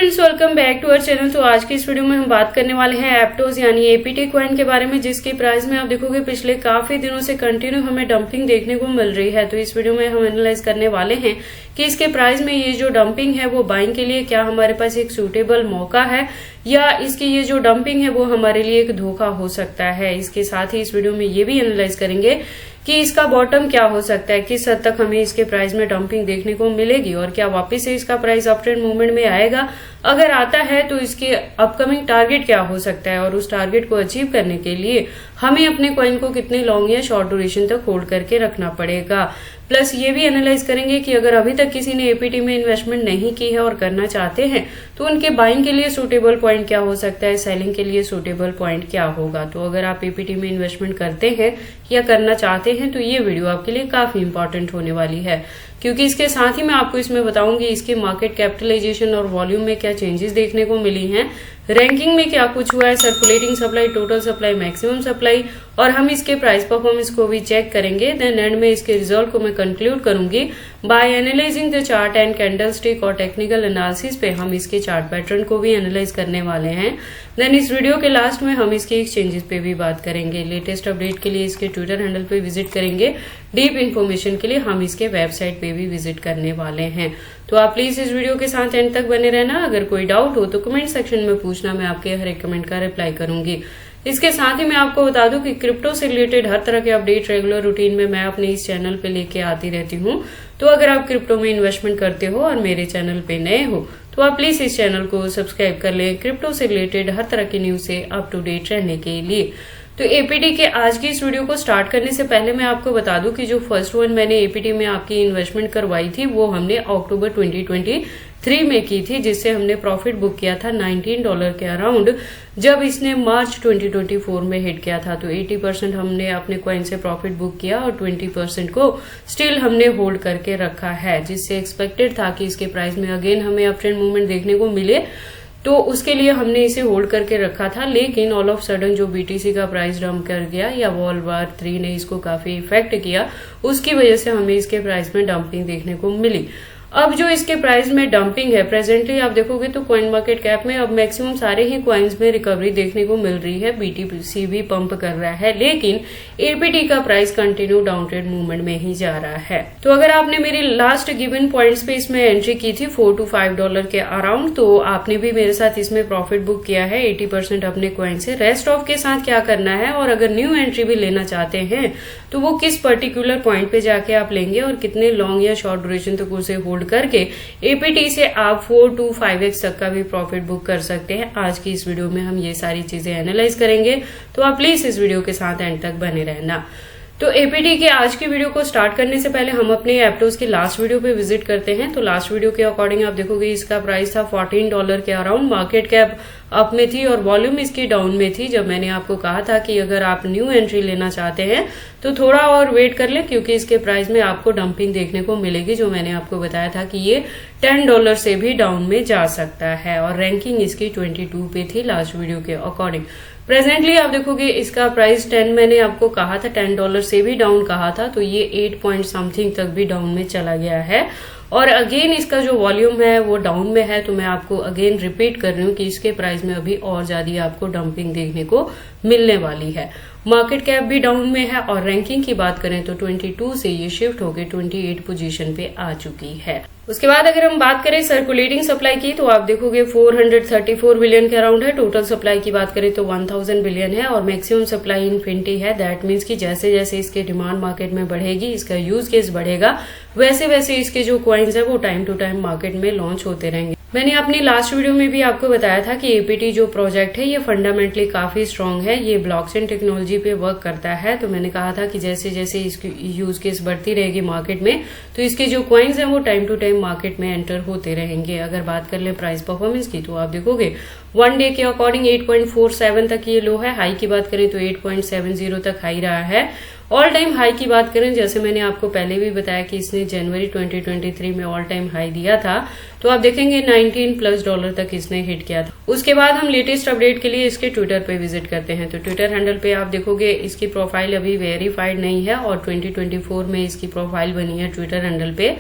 Friends, welcome back to our channel. तो आज की इस वीडियो में हम बात करने वाले हैं एप्टोज यानी एपीटी कॉइन के बारे में, जिसकी प्राइस में आप देखोगे पिछले काफी दिनों से कंटिन्यू हमें डंपिंग देखने को मिल रही है। तो इस वीडियो में हम एनालाइज करने वाले हैं कि इसके प्राइस में ये जो डंपिंग है वो बाइंग के लिए क्या हमारे पास एक सूटेबल मौका है या इसकी ये जो डंपिंग है वो हमारे लिए एक धोखा हो सकता है। इसके साथ ही इस वीडियो में ये भी एनालाइज करेंगे कि इसका बॉटम क्या हो सकता है, किस हद तक हमें इसके प्राइस में डंपिंग देखने को मिलेगी और क्या वापस से इसका प्राइस अप ट्रेंड मूवमेंट में आएगा। अगर आता है तो इसके अपकमिंग टारगेट क्या हो सकता है और उस टारगेट को अचीव करने के लिए हमें अपने कॉइन को कितने लॉन्ग या शॉर्ट ड्यूरेशन तक होल्ड करके रखना पड़ेगा। प्लस ये भी एनालाइज करेंगे कि अगर अभी तक किसी ने एपीटी में इन्वेस्टमेंट नहीं की है और करना चाहते हैं तो उनके बाइंग के लिए सूटेबल पॉइंट क्या हो सकता है, सेलिंग के लिए सूटेबल पॉइंट क्या होगा। तो अगर आप एपीटी में इन्वेस्टमेंट करते हैं या करना चाहते हैं तो ये वीडियो आपके लिए काफी इंपॉर्टेंट होने वाली है, क्योंकि इसके साथ ही मैं आपको इसमें बताऊंगी इसकी मार्केट कैपिटलाइजेशन और वॉल्यूम में क्या चेंजेस देखने को मिली हैं, रैंकिंग में क्या कुछ हुआ है, circulating supply, total supply, maximum supply, और हम इसके प्राइस परफॉर्मेंस को भी चेक करेंगे। देन एंड में इसके रिजल्ट को मैं कंक्लूड करूंगी by analysing the chart and candlestick, और टेक्निकल एनालिसिस पे हम इसके चार्ट पैटर्न को भी एनालाइज करने वाले हैं। देन इस वीडियो के लास्ट में हम इसके एक्सचेंजेस पे भी बात करेंगे। लेटेस्ट अपडेट के लिए इसके ट्विटर हैंडल पे विजिट करेंगे। डीप इन्फॉर्मेशन के लिए हम इसके वेबसाइट पे भी विजिट करने वाले हैं। तो आप प्लीज इस वीडियो के साथ एंड तक बने रहना। अगर कोई डाउट हो तो कमेंट सेक्शन में पूछना, मैं आपके हर एक कमेंट का रिप्लाई करूंगी। इसके साथ ही मैं आपको बता दूं कि क्रिप्टो से रिलेटेड हर तरह के अपडेट रेगुलर रूटीन में मैं अपने इस चैनल पे लेके आती रहती हूँ। तो अगर आप क्रिप्टो में इन्वेस्टमेंट करते हो और मेरे चैनल पे नए हो तो आप प्लीज इस चैनल को सब्सक्राइब कर लें क्रिप्टो से रिलेटेड हर तरह की न्यूज से अप टू डेट रहने के लिए। तो एपीटी के आज की इस वीडियो को स्टार्ट करने से पहले मैं आपको बता दूं कि जो फर्स्ट वन मैंने एपीटी में आपकी इन्वेस्टमेंट करवाई थी वो हमने अक्टूबर 2023 में की थी, जिससे हमने प्रॉफिट बुक किया था $19 के अराउंड, जब इसने मार्च 2024 में हिट किया था। तो 80% हमने अपने कॉइन से प्रॉफिट बुक किया और 20% को स्टिल हमने होल्ड करके रखा है, जिससे एक्सपेक्टेड था कि इसके प्राइस में अगेन हमें अप ट्रेंड मूवमेंट देखने को मिले, तो उसके लिए हमने इसे होल्ड करके रखा था। लेकिन ऑल ऑफ सडन जो बीटीसी का प्राइस डंप कर गया या वर्ल्ड वार 3 ने इसको काफी इफेक्ट किया, उसकी वजह से हमें इसके प्राइस में डंपिंग देखने को मिली। अब जो इसके प्राइस में डंपिंग है प्रेजेंटली आप देखोगे तो कॉइन मार्केट कैप में अब मैक्सिमम सारे ही कॉइन्स में रिकवरी देखने को मिल रही है, बीटीसी भी पंप कर रहा है, लेकिन एपीटी का price continue down trend movement में ही जा रहा है। तो अगर आपने मेरी लास्ट गिवन पॉइंट्स पे इसमें एंट्री की थी $4 to $5 के अराउंड, तो आपने भी मेरे साथ इसमें प्रॉफिट बुक किया है 80% अपने कॉइन से। रेस्ट ऑफ के साथ क्या करना है और अगर न्यू एंट्री भी लेना चाहते हैं तो वो किस पर्टिकुलर पॉइंट पे जाके आप लेंगे और कितने लॉन्ग या शॉर्ट ड्यूरेशन तक उसे होल्ड करके एपीटी से आप 4 to 5x तक का भी प्रॉफिट बुक कर सकते हैं। आज की इस वीडियो में हम ये सारी चीजें एनालाइज करेंगे, तो आप प्लीज इस वीडियो के साथ एंड तक बने रहना। तो एपीटी के आज की वीडियो को स्टार्ट करने से पहले हम अपने एप्टोज के लास्ट वीडियो पे विजिट करते हैं। तो लास्ट वीडियो के अकॉर्डिंग आप देखोगे इसका प्राइस था $14 के अराउंड, मार्केट कैप अप में थी और वॉल्यूम इसकी डाउन में थी। जब मैंने आपको कहा था कि अगर आप न्यू एंट्री लेना चाहते हैं तो थोड़ा और वेट कर ले, क्योंकि इसके प्राइस में आपको डंपिंग देखने को मिलेगी, जो मैंने आपको बताया था कि ये $10 से भी डाउन में जा सकता है। और रैंकिंग इसकी 22 पे थी लास्ट वीडियो के अकॉर्डिंग। प्रेजेंटली आप देखोगे इसका प्राइस 10 मैंने आपको कहा था, $10 से भी डाउन कहा था, तो ये 8 पॉइंट समथिंग तक भी डाउन में चला गया है। और अगेन इसका जो वॉल्यूम है वो डाउन में है, तो मैं आपको अगेन रिपीट कर रही हूँ कि इसके प्राइस में अभी और ज्यादा आपको डंपिंग देखने को मिलने वाली है। मार्केट कैप भी डाउन में है और रैंकिंग की बात करें तो 22 से ये शिफ्ट होकर 28 पोजीशन पे आ चुकी है। उसके बाद अगर हम बात करें सर्कुलेटिंग सप्लाई की तो आप देखोगे 434 बिलियन के अराउंड है। टोटल सप्लाई की बात करें तो 1000 बिलियन है और मैक्सिमम सप्लाई इनफिनिटी है। दैट मीन्स कि जैसे जैसे इसके डिमांड मार्केट में बढ़ेगी, इसका यूज केस बढ़ेगा, वैसे वैसे इसके जो कॉइन्स है वो टाइम टू टाइम मार्केट में लॉन्च होते रहेंगे। मैंने अपनी लास्ट वीडियो में भी आपको बताया था कि एपीटी जो प्रोजेक्ट है ये फंडामेंटली काफी स्ट्रांग है, ये ब्लॉकचेन टेक्नोलॉजी पे वर्क करता है। तो मैंने कहा था कि जैसे जैसे इसकी यूज केस बढ़ती रहेगी मार्केट में तो इसके जो कॉइन्स हैं वो टाइम टू टाइम मार्केट में एंटर होते रहेंगे। अगर बात कर ले प्राइस परफॉर्मेंस की तो आप देखोगे 1 डे के अकॉर्डिंग 8.47 तक ये लो है, हाई की बात करें तो 8.70 तक हाई रहा है। ऑल टाइम हाई की बात करें, जैसे मैंने आपको पहले भी बताया कि इसने जनवरी 2023 में ऑल टाइम हाई दिया था, तो आप देखेंगे $19+ तक इसने हिट किया था। उसके बाद हम लेटेस्ट अपडेट के लिए इसके ट्विटर पे विजिट करते हैं। तो ट्विटर हैंडल पे आप देखोगे इसकी प्रोफाइल अभी वेरीफाइड नहीं है और 2024 में इसकी प्रोफाइल बनी है ट्विटर हैंडल पे।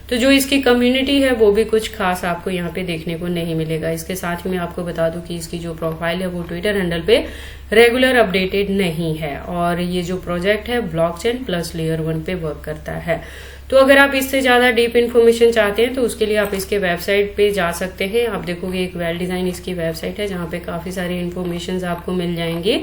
तो जो इसकी कम्युनिटी है वो भी कुछ खास आपको यहाँ पे देखने को नहीं मिलेगा। इसके साथ ही मैं आपको बता दूं कि इसकी जो प्रोफाइल है वो ट्विटर हैंडल पे रेगुलर अपडेटेड नहीं है और ये जो प्रोजेक्ट है ब्लॉकचेन प्लस लेयर 1 पे वर्क करता है। तो अगर आप इससे ज्यादा डीप इन्फॉर्मेशन चाहते हैं तो उसके लिए आप इसके वेबसाइट पे जा सकते हैं। आप देखोगे एक वेल डिजाइन इसकी वेबसाइट है जहां पे काफी सारी इन्फॉर्मेशन आपको मिल जाएंगी।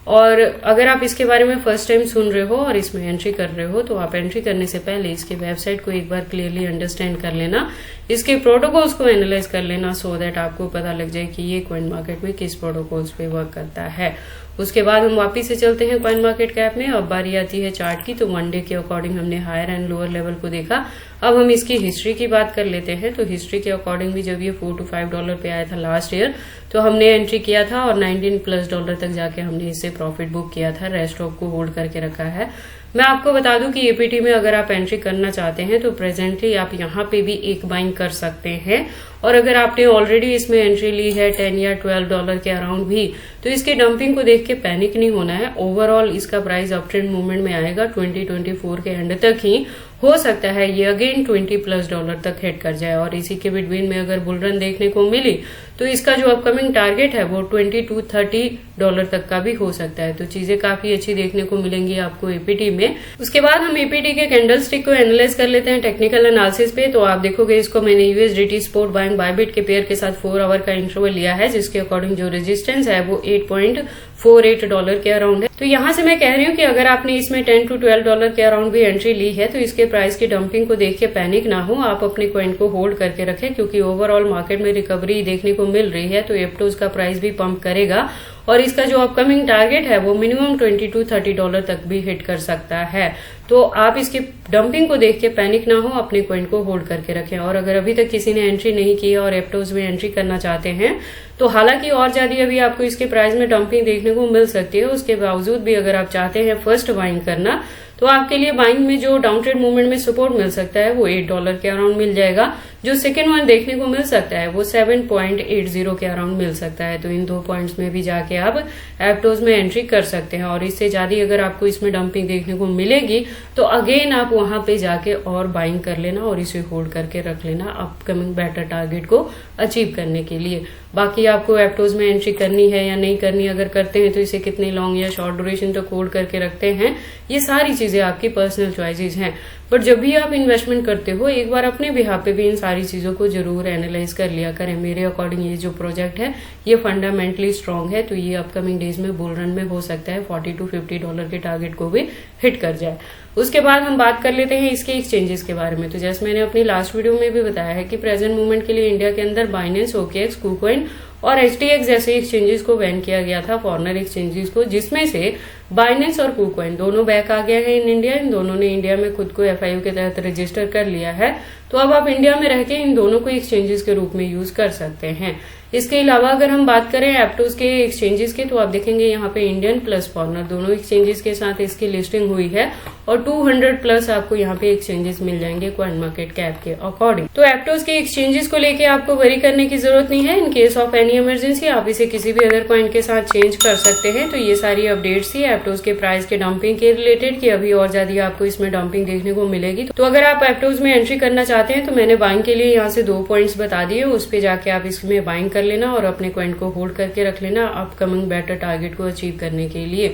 और अगर आप इसके बारे में फर्स्ट टाइम सुन रहे हो और इसमें एंट्री कर रहे हो तो आप एंट्री करने से पहले इसके वेबसाइट को एक बार क्लियरली अंडरस्टैंड कर लेना, इसके प्रोटोकॉल्स को एनालाइज कर लेना सो दैट आपको पता लग जाए कि ये कॉइन मार्केट में किस प्रोटोकॉल्स पे वर्क करता है। उसके बाद हम वापस से चलते हैं कॉइन मार्केट कैप में। अब बारी आती है चार्ट की। तो वन डे के अकॉर्डिंग हमने हायर एंड लोअर लेवल को देखा। अब हम इसकी हिस्ट्री की बात कर लेते हैं। तो हिस्ट्री के अकॉर्डिंग भी जब ये $4 to $5 पे आया था लास्ट ईयर तो हमने एंट्री किया था और $19+ तक जाके हमने इससे प्रॉफिट बुक किया था। रेस्ट ऑफ को होल्ड करके रखा है। मैं आपको बता दूं कि एपीटी में अगर आप एंट्री करना चाहते हैं तो प्रेजेंटली आप यहाँ पे भी एक बाइंग कर सकते हैं। और अगर आपने ऑलरेडी इसमें एंट्री ली है $10 या $12 के अराउंड भी तो इसकी डंपिंग को देख के पैनिक नहीं होना है। ओवरऑल इसका प्राइस अप ट्रेंड मूवमेंट में आएगा। 2024 के एंड तक ही हो सकता है ये अगेन $20+ तक हिट कर जाए और इसी के बिटवीन में अगर बुल रन देखने को मिली तो इसका जो अपकमिंग टारगेट है वो $20 to $30 तक का भी हो सकता है। तो चीजें काफी अच्छी देखने को मिलेंगी आपको एपीटी में। उसके बाद हम एपीटी के कैंडल स्टिक को एनालाइज कर लेते हैं टेक्निकल एनालिसिस पे। तो आप देखोगे इसको मैंने यूएसडीटी स्पोर्ट बाइंग बायबिट के पेयर के साथ 4 आवर का इंटरवल लिया है जिसके अकॉर्डिंग जो रेजिस्टेंस है वो $8.48 के अराउंड है। तो यहां से मैं कह रही हूँ कि अगर आपने इसमें $10 to $12 के अराउंड भी एंट्री ली है तो इसके प्राइस की डंपिंग को देख के पैनिक ना हो, आप अपने कॉइन को होल्ड करके रखें क्योंकि ओवरऑल मार्केट में रिकवरी देखने को मिल रही है तो एप्टोज का प्राइस भी पंप करेगा और इसका जो अपकमिंग टारगेट है वो मिनिमम $20 to $30 तक भी हिट कर सकता है। तो आप इसकी डंपिंग को देख के पैनिक ना हो, अपने कॉइन को होल्ड करके रखें। और अगर अभी तक किसी ने एंट्री नहीं की और एप्टोज में एंट्री करना चाहते हैं तो हालांकि और ज्यादा अभी आपको इसके प्राइस में डंपिंग देखने को मिल सकती है, उसके बावजूद भी अगर आप चाहते हैं फर्स्ट बाइंग करना तो आपके लिए बाइंग में जो डाउन ट्रेड मूवमेंट में सपोर्ट मिल सकता है वो $8 के अराउंड मिल जाएगा। जो सेकेंड वन देखने को मिल सकता है वो 7.80 के अराउंड मिल सकता है। तो इन 2 पॉइंट्स में भी जाके आप एप्टोज में एंट्री कर सकते हैं और इससे ज्यादा अगर आपको इसमें डंपिंग देखने को मिलेगी तो अगेन आप वहां पे जाके और बाइंग कर लेना और इसे होल्ड करके रख लेना अपकमिंग बेटर टारगेट को अचीव करने के लिए। बाकी आपको एप्टोज में एंट्री करनी है या नहीं करनी, अगर करते हैं तो इसे कितनी लॉन्ग या शॉर्ट ड्यूरेशन तक होल्ड करके रखते हैं, ये सारी चीजें आपकी पर्सनल चॉइसेस हैं। बट जब भी आप इन्वेस्टमेंट करते हो एक बार अपने बिहाफ पे भी इन सारी चीजों को जरूर एनालाइज कर लिया करें। मेरे अकॉर्डिंग ये जो प्रोजेक्ट है ये फंडामेंटली स्ट्रांग है तो ये अपकमिंग डेज में बुल रन में हो सकता है $40 to $50 के टारगेट को भी हिट कर जाए। उसके बाद हम बात कर लेते हैं इसके एक्सचेंजेस के बारे में। तो जैसे मैंने अपनी लास्ट वीडियो में भी बताया है कि प्रेजेंट मूवमेंट के लिए इंडिया के अंदर बाइनेंस, OKX, KuCoin और HTX जैसे एक्सचेंजेस को बैन किया गया था, फॉरेनर एक्सचेंजेस को, जिसमें से बाइनेंस और KuCoin दोनों बैक आ गए हैं इन इंडिया। इन दोनों ने इंडिया में खुद को FIU के तहत रजिस्टर कर लिया है। तो अब आप इंडिया में रह के इन दोनों को एक्सचेंजेस के रूप में यूज कर सकते हैं। इसके अलावा अगर हम बात करें एप्टोज के एक्सचेंजेस के तो आप देखेंगे यहाँ पे इंडियन प्लस फॉरेनर दोनों एक्सचेंजेस के साथ इसकी लिस्टिंग हुई है और 200+ आपको यहाँ पे एक्सचेंजेस मिल जाएंगे कॉइन मार्केट कैप के अकॉर्डिंग। तो एप्टोज के एक्सचेंजेस को लेके आपको वरी करने की जरूरत नहीं है। In case of any emergency आप इसे किसी भी अदर कॉइन के साथ चेंज कर सकते हैं। तो ये सारी अपडेट्स थी एप्टोज के प्राइस के डंपिंग के रिलेटेड कि अभी और ज्यादा आपको इसमें डंपिंग देखने को मिलेगी। तो अगर आप एप्टोज में एंट्री करना चाहते हैं तो मैंने बाइंग के लिए यहाँ से 2 पॉइंट्स बता दिए, उस पर जाके आप इसमें बाइंग कर लेना और अपने कॉइन को होल्ड करके रख लेना अपकमिंग बेटर टारगेट को अचीव करने के लिए।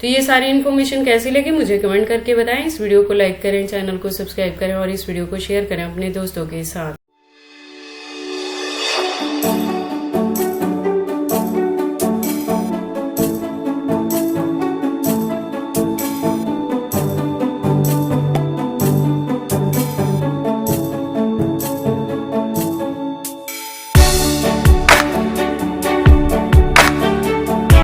तो ये सारी इन्फॉर्मेशन कैसी लगी मुझे कमेंट करके बताएं। इस वीडियो को लाइक करें, चैनल को सब्सक्राइब करें और इस वीडियो को शेयर करें अपने दोस्तों के साथ।